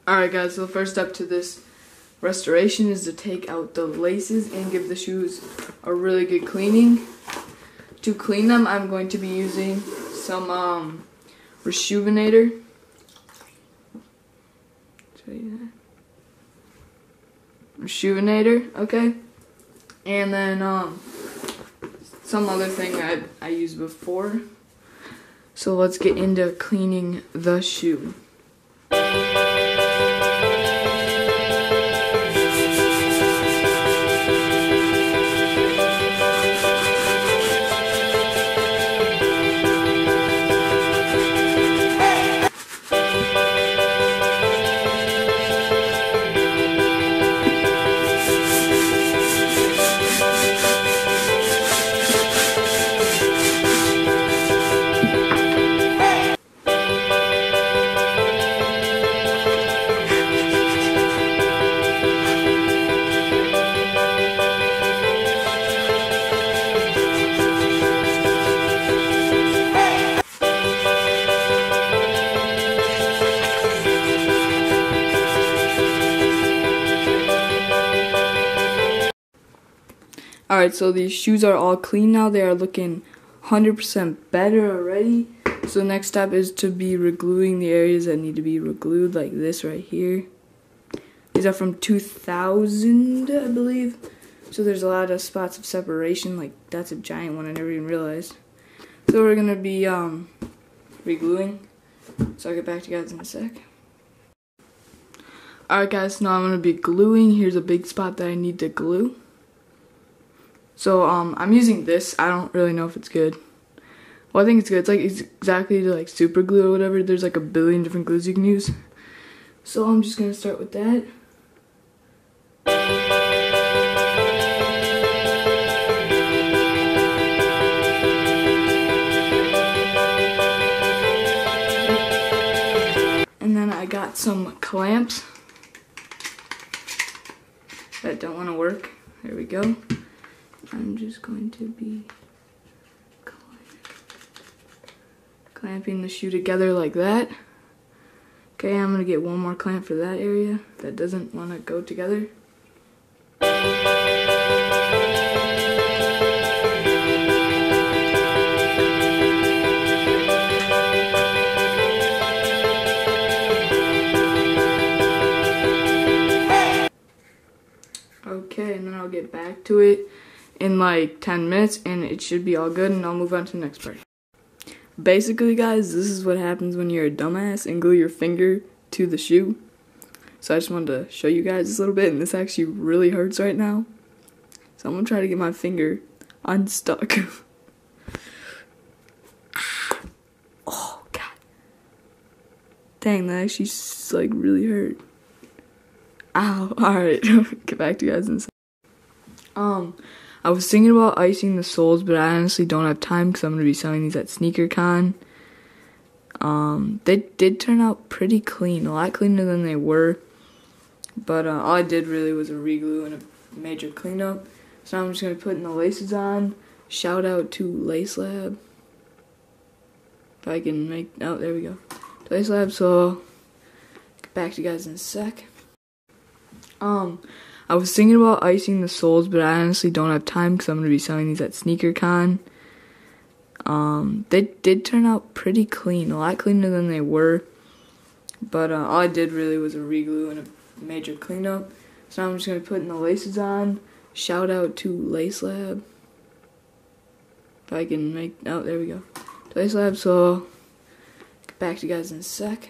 Alright guys, so the first step to this restoration is to take out the laces and give the shoes a really good cleaning. To clean them, I'm going to be using some Reshoevn-Ator. Show you that. Reshoevn-Ator, okay? And then some other thing I used before. So let's get into cleaning the shoe. Alright, so these shoes are all clean now. They are looking 100% better already. So the next step is to be regluing the areas that need to be reglued, like this right here. These are from 2000, I believe. So there's a lot of spots of separation. Like, that's a giant one, I never even realized. So we're going to be regluing. So I'll get back to you guys in a sec. Alright guys, now I'm going to be gluing. Here's a big spot that I need to glue. So I'm using this. I don't really know if it's good. Well, I think it's good. It's exactly like super glue or whatever. There's like a billion different glues you can use. So I'm just gonna start with that. And then I got some clamps that don't want to work. There we go. I'm just going to be clamping the shoe together like that. Okay, I'm going to get one more clamp for that area that doesn't want to go together. Okay, and then I'll get back to it in like 10 minutes and it should be all good, and I'll move on to the next part. Basically guys, this is what happens when you're a dumbass and glue your finger to the shoe. So I just wanted to show you guys this a little bit, and this actually really hurts right now. So I'm gonna try to get my finger unstuck. Oh god. Dang, that actually like really hurt. Ow. Alright, get back to you guys in a second. I was thinking about icing the soles, but I honestly don't have time because I'm going to be selling these at SneakerCon. They did turn out pretty clean, a lot cleaner than they were. But all I did really was a reglue and a major cleanup. So I'm just going to put the laces on. Shout out to Lace Lab. If I can make, oh, there we go. Lace Lab, so I'll get back to you guys in a sec. I was thinking about icing the soles, but I honestly don't have time because I'm going to be selling these at SneakerCon. They did turn out pretty clean, a lot cleaner than they were. But all I did really was a reglue and a major cleanup. So now I'm just going to put the laces on. Shout out to Lace Lab. If I can make, oh, there we go. Lace Lab, so I'll get back to you guys in a sec.